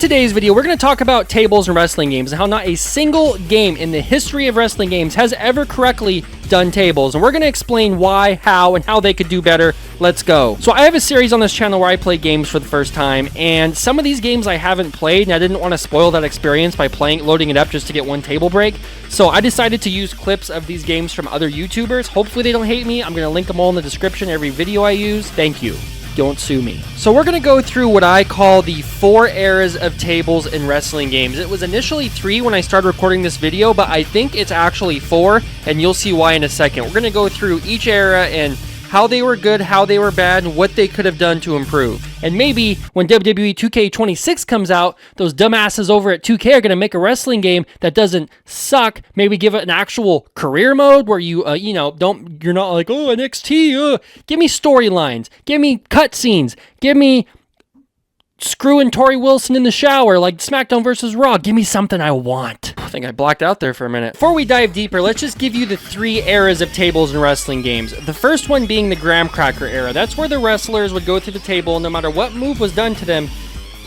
today's video, we're going to talk about tables and wrestling games and how not a single game in the history of wrestling games has ever correctly done tables. And we're going to explain why, how, and how they could do better. Let's go. So I have a series on this channel where I play games for the first time, and some of these games I haven't played, and I didn't want to spoil that experience by loading it up just to get one table break. So I decided to use clips of these games from other YouTubers. Hopefully they don't hate me. I'm going to link them all in the description, every video I use. Thank you. Don't sue me. So we're going to go through what I call the 4 eras of tables in wrestling games. It was initially 3 when I started recording this video, but I think it's actually 4, and you'll see why in a second. We're going to go through each era and how they were good, how they were bad, and what they could have done to improve. And maybe when WWE 2K26 comes out, those dumbasses over at 2K are going to make a wrestling game that doesn't suck. Maybe give it an actual career mode where you're not like, oh, NXT, give me storylines, give me cutscenes, give me screwing Tori Wilson in the shower like SmackDown versus Raw. Give me something I want. I think I blacked out there for a minute. Before we dive deeper, let's just give you the 3 eras of tables in wrestling games. The first one being the graham cracker era. That's where the wrestlers would go through the table, and no matter what move was done to them,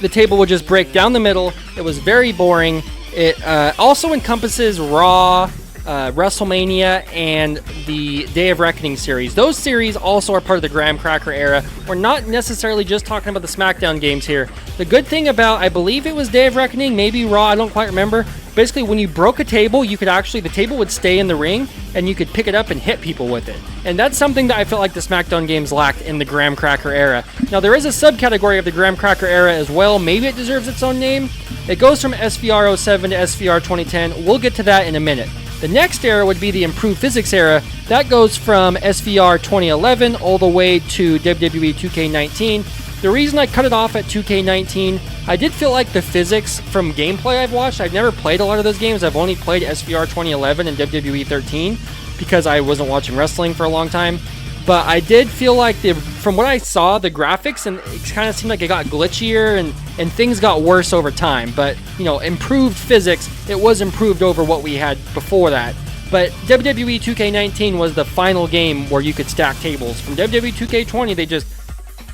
the table would just break down the middle. It was very boring. It also encompasses Raw, WrestleMania, and the Day of Reckoning series. Those series also are part of the graham cracker era. We're not necessarily just talking about the SmackDown games here. The good thing about, I believe it was Day of Reckoning, maybe Raw, I don't quite remember. Basically, when you broke a table, you could actually, the table would stay in the ring, and you could pick it up and hit people with it. And that's something that I felt like the SmackDown games lacked in the graham cracker era. Now, there is a subcategory of the graham cracker era as well. Maybe it deserves its own name. It goes from SVR 07 to SVR 2010. We'll get to that in a minute. The next era would be the improved physics era. That goes from SVR 2011 all the way to WWE 2K19. The reason I cut it off at 2K19, I did feel like the physics from gameplay I've watched, I've never played a lot of those games. I've only played SVR 2011 and WWE 13 because I wasn't watching wrestling for a long time. But I did feel like, from what I saw, the graphics, and it kind of seemed like it got glitchier and things got worse over time. But, improved physics, it was improved over what we had before that. But WWE 2K19 was the final game where you could stack tables. From WWE 2K20, they just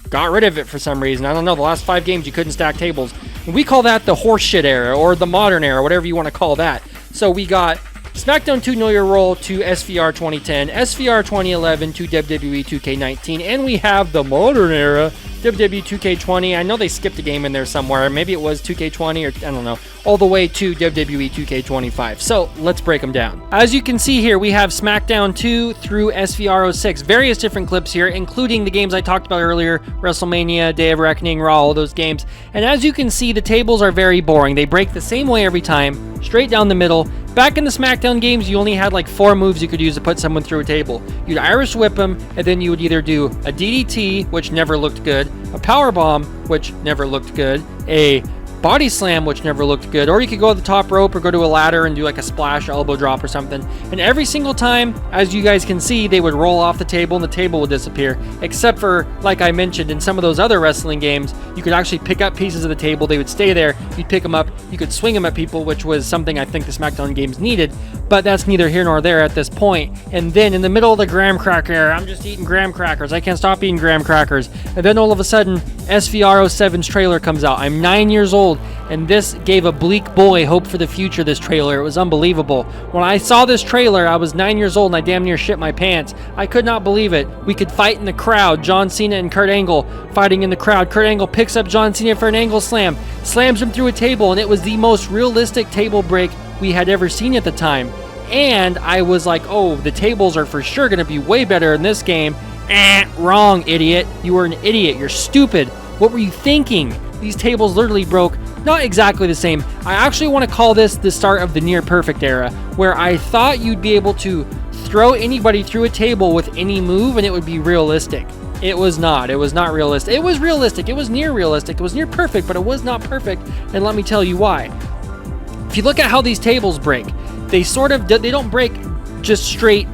got rid of it for some reason. I don't know, the last 5 games you couldn't stack tables. We call that the horseshit era, or the modern era, whatever you want to call that. So we got SmackDown 2 Know Your Role to SVR 2010, SVR 2011 to WWE 2K19, and we have the modern era, WWE 2K20. I know they skipped a game in there somewhere. Maybe it was 2K20 or I don't know. All the way to WWE 2K25. So let's break them down. As you can see here, we have SmackDown 2 through SVR 06. Various different clips here, including the games I talked about earlier, WrestleMania, Day of Reckoning, Raw, all those games. And as you can see, the tables are very boring. They break the same way every time, straight down the middle. Back in the SmackDown games, you only had like 4 moves you could use to put someone through a table. You'd Irish whip them, and then you would either do a DDT, which never looked good, a power bomb, which never looked good, a body slam, which never looked good, or you could go to the top rope or go to a ladder and do like a splash elbow drop or something. And every single time, as you guys can see, they would roll off the table and the table would disappear. Except for, like I mentioned, in some of those other wrestling games, you could actually pick up pieces of the table. They would stay there. You'd pick them up. You could swing them at people, which was something I think the SmackDown games needed. But that's neither here nor there at this point. And then in the middle of the graham cracker era, I'm just eating graham crackers. I can't stop eating graham crackers. And then all of a sudden, SVR 07's trailer comes out. I'm 9 years old, and this gave a bleak boy hope for the future, this trailer. It was unbelievable. When I saw this trailer, I was 9 years old and I damn near shit my pants. I could not believe it. We could fight in the crowd. John Cena and Kurt Angle fighting in the crowd. Kurt Angle picks up John Cena for an angle slam, slams him through a table, and it was the most realistic table break we had ever seen at the time. And I was like, oh, the tables are for sure going to be way better in this game. Wrong, idiot. You were an idiot. You're stupid. What were you thinking? These tables literally broke. Not exactly the same. I actually want to call this the start of the near perfect era, where I thought you'd be able to throw anybody through a table with any move and it would be realistic. It was not. It was not realistic. It was realistic. It was near realistic. It was near perfect, but it was not perfect. And let me tell you why. If you look at how these tables break, they don't break just straight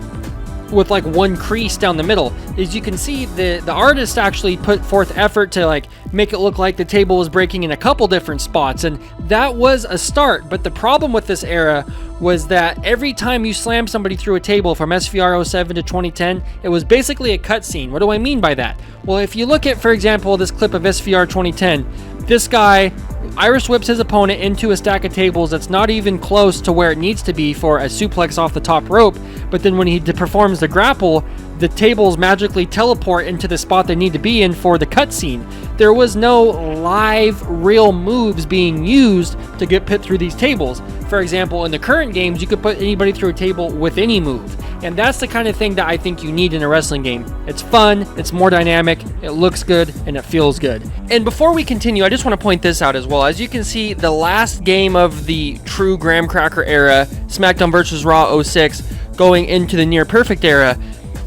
with like one crease down the middle. As you can see, the artist actually put forth effort to like make it look like the table was breaking in a couple different spots, and that was a start. But the problem with this era was that every time you slam somebody through a table from SVR 07 to 2010, it was basically a cutscene. What do I mean by that? Well, if you look at, for example, this clip of SVR 2010, this guy Irish whips his opponent into a stack of tables that's not even close to where it needs to be for a suplex off the top rope, but then when he performs the grapple, the tables magically teleport into the spot they need to be in for the cutscene. There was no live, real moves being used to get put through these tables. For example, in the current games, you could put anybody through a table with any move. And that's the kind of thing that I think you need in a wrestling game. It's fun, it's more dynamic, it looks good, and it feels good. And before we continue, I just want to point this out as well. As you can see, the last game of the true Graham Cracker era, SmackDown vs. Raw 06, going into the near perfect era,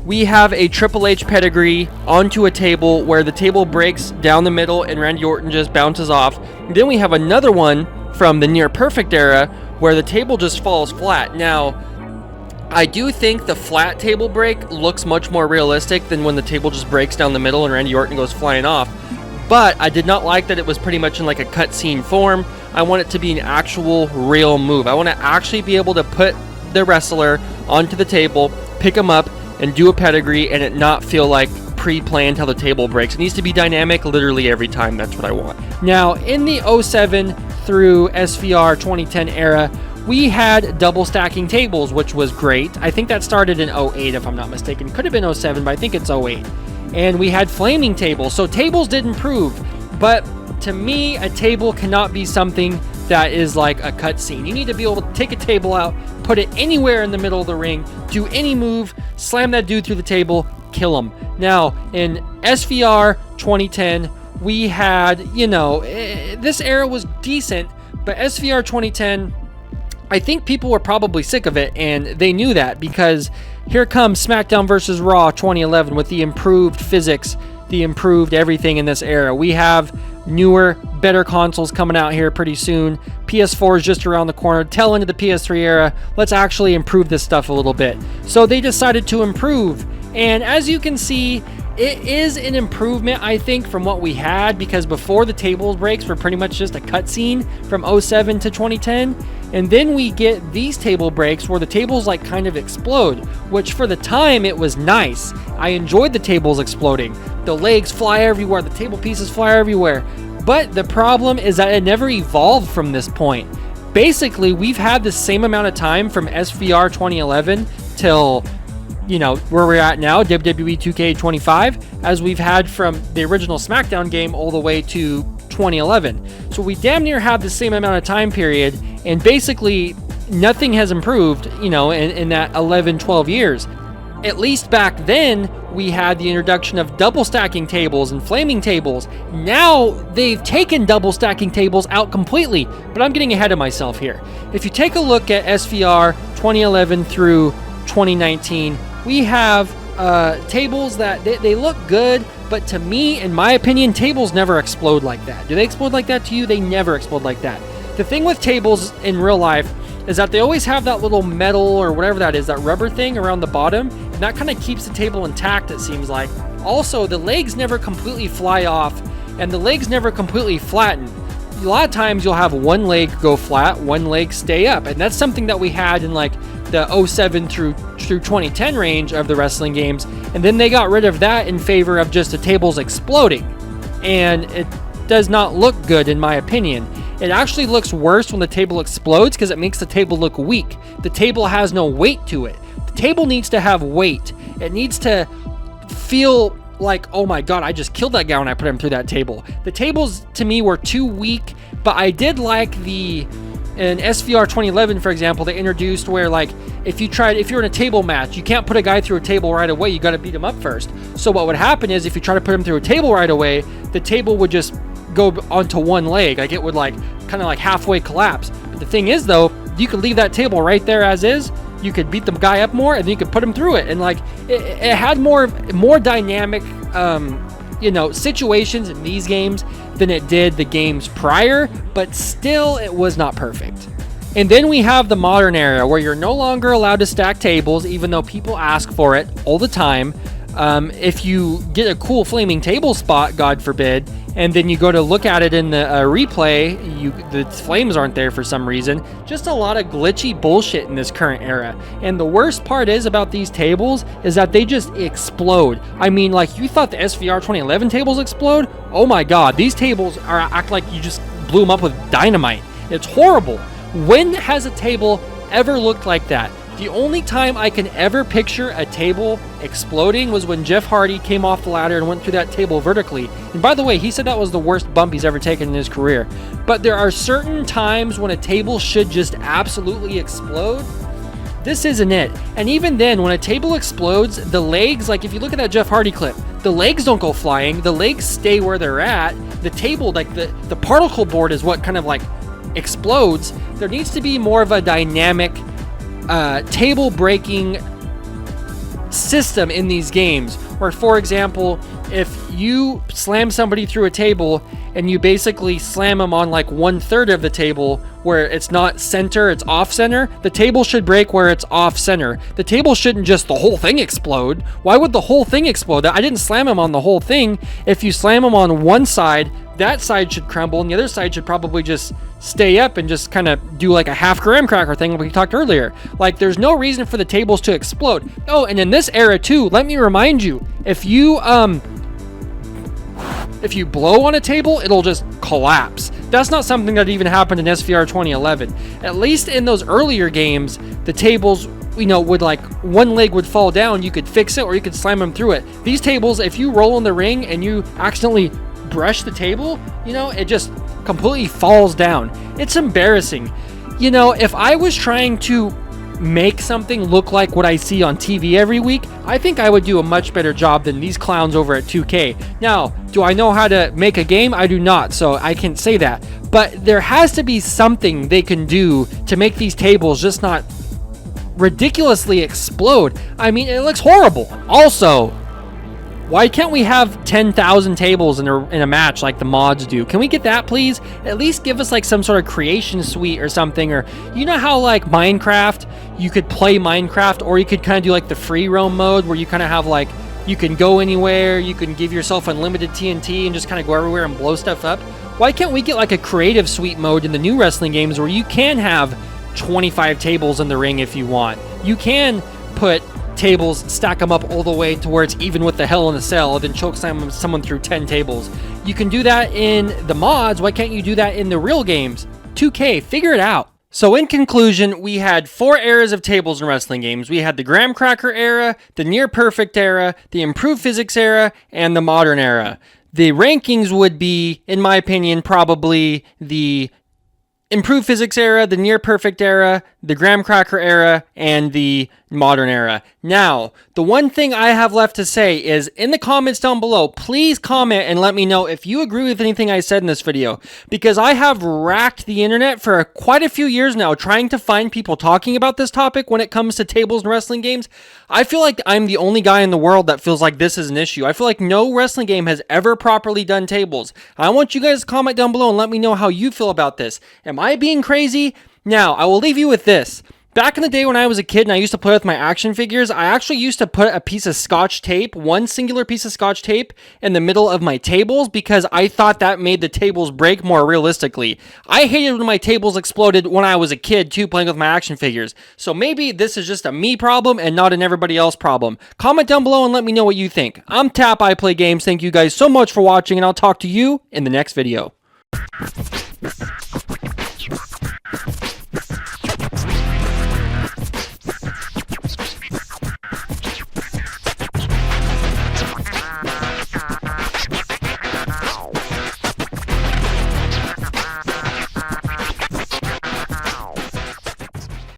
we have a Triple H pedigree onto a table where the table breaks down the middle and Randy Orton just bounces off. And then we have another one from the near perfect era where the table just falls flat. Now, I do think the flat table break looks much more realistic than when the table just breaks down the middle and Randy Orton goes flying off. But I did not like that it was pretty much in like a cutscene form. I want it to be an actual real move. I want to actually be able to put the wrestler onto the table, pick him up, and do a pedigree, and it not feel like pre-planned how the table breaks. It needs to be dynamic literally every time. That's what I want. Now, in the 07 through SVR 2010 era, we had double stacking tables, which was great. I think that started in 08, if I'm not mistaken. Could have been 07, but I think it's 08. And we had flaming tables. So tables did improve, but to me, a table cannot be something that is like a cutscene. You need to be able to take a table out, put it anywhere in the middle of the ring, do any move, slam that dude through the table, kill him. Now, in SVR 2010, we had, this era was decent, but SVR 2010, I think people were probably sick of it, and they knew that because here comes SmackDown vs. Raw 2011 with the improved physics, the improved everything in this era. We have newer, better consoles coming out here pretty soon. PS4 is just around the corner. Tail end of the PS3 era. Let's actually improve this stuff a little bit. So they decided to improve. And as you can see, it is an improvement, I think, from what we had, because before the table breaks were pretty much just a cutscene from 07 to 2010. And then we get these table breaks where the tables like kind of explode, which for the time it was nice. I enjoyed the tables exploding. The legs fly everywhere, the table pieces fly everywhere. But the problem is that it never evolved from this point. Basically, we've had the same amount of time from SVR 2011 till, where we're at now, WWE 2K25, as we've had from the original SmackDown game all the way to 2011. So we damn near have the same amount of time period, and basically nothing has improved, in that 11, 12 years. At least back then, we had the introduction of double stacking tables and flaming tables. Now they've taken double stacking tables out completely, but I'm getting ahead of myself here. If you take a look at SVR 2011 through 2019, we have tables that they look good, but to me, in my opinion, tables never explode like that. Do they explode like that to you? They never explode like that. The thing with tables in real life is that they always have that little metal or whatever that is, that rubber thing around the bottom, and that kind of keeps the table intact, it seems like. Also, the legs never completely fly off, and the legs never completely flatten. A lot of times you'll have one leg go flat, one leg stay up, and that's something that we had in like the 07 through 2010 range of the wrestling games, and then they got rid of that in favor of just the tables exploding, and it does not look good in my opinion. It actually looks worse when the table explodes because it makes the table look weak. The table has no weight to it. The table needs to have weight. It needs to feel like, oh my god, I just killed that guy when I put him through that table. The tables to me were too weak, but I did like in SVR 2011, for example, they introduced where like if you're in a table match, you can't put a guy through a table right away. You got to beat him up first. So what would happen is if you try to put him through a table right away, the table would just go onto one leg. Like it would like kind of like halfway collapse. But the thing is though, you could leave that table right there as is. You could beat the guy up more, and then you could put him through it. And like it had more dynamic situations in these games than it did the games prior, but still it was not perfect. And then we have the modern era where you're no longer allowed to stack tables, even though people ask for it all the time. If you get a cool flaming table spot, God forbid, and then you go to look at it in the replay, the flames aren't there for some reason. Just a lot of glitchy bullshit in this current era. And the worst part is about these tables is that they just explode. I mean, like, you thought the SVR 2011 tables explode? Oh my god, these tables act like you just blew them up with dynamite. It's horrible. When has a table ever looked like that? The only time I can ever picture a table exploding was when Jeff Hardy came off the ladder and went through that table vertically. And by the way, he said that was the worst bump he's ever taken in his career. But there are certain times when a table should just absolutely explode. This isn't it. And even then, when a table explodes, the legs, like if you look at that Jeff Hardy clip, the legs don't go flying. The legs stay where they're at. The table, like the particle board is what kind of like explodes. There needs to be more of a dynamic table breaking system in these games, where, for example, if you slam somebody through a table and you basically slam them on like 1/3 of the table where it's not center, it's off center, the table should break where it's off center. The table shouldn't just the whole thing explode. Why would the whole thing explode? I didn't slam them on the whole thing. If you slam them on one side, that side should crumble and the other side should probably just stay up and just kind of do like a half graham cracker thing like we talked earlier. Like, there's no reason for the tables to explode. Oh, and in this era too, let me remind you, if you blow on a table, it'll just collapse. That's not something that even happened in SVR 2011. At least in those earlier games, the tables, you know, would like one leg would fall down, you could fix it or you could slam them through it. These tables, if you roll in the ring and you accidentally brush the table, you know, it just completely falls down. It's embarrassing. You know, if I was trying to make something look like what I see on TV every week, I think I would do a much better job than these clowns over at 2K. Now, do I know how to make a game? I do not, so I can't say that. But there has to be something they can do to make these tables just not ridiculously explode. I mean, it looks horrible. Also, why can't we have 10,000 tables in a match like the mods do? Can we get that, please? At least give us like some sort of creation suite or something. Or you know how like Minecraft, you could play Minecraft, or you could kind of do like the free roam mode where you kind of have like, you can go anywhere, you can give yourself unlimited TNT and just kind of go everywhere and blow stuff up. Why can't we get like a creative suite mode in the new wrestling games where you can have 25 tables in the ring if you want? You can put tables, stack them up all the way to where it's even with the Hell in a Cell, and then choke slam someone through 10 tables. You can do that in the mods. Why can't you do that in the real games? 2K, figure it out. So in conclusion, we had 4 eras of tables in wrestling games. We had the graham cracker era, the near perfect era, the improved physics era, and the modern era. The rankings would be, in my opinion, probably the improved physics era, the near perfect era, the graham cracker era, and the modern era. Now, the one thing I have left to say is in the comments down below, please comment and let me know if you agree with anything I said in this video, because I have racked the internet for quite a few years now trying to find people talking about this topic when it comes to tables and wrestling games. I feel like I'm the only guy in the world that feels like this is an issue. I feel like no wrestling game has ever properly done tables. I want you guys to comment down below and let me know how you feel about this. Am I being crazy? Now, I will leave you with this. Back in the day when I was a kid and I used to play with my action figures, I actually used to put a piece of scotch tape, one singular piece of scotch tape, in the middle of my tables because I thought that made the tables break more realistically. I hated when my tables exploded when I was a kid too, playing with my action figures. So maybe this is just a me problem and not an everybody else problem. Comment down below and let me know what you think. I'm Tap, I Play Games. Thank you guys so much for watching, and I'll talk to you in the next video.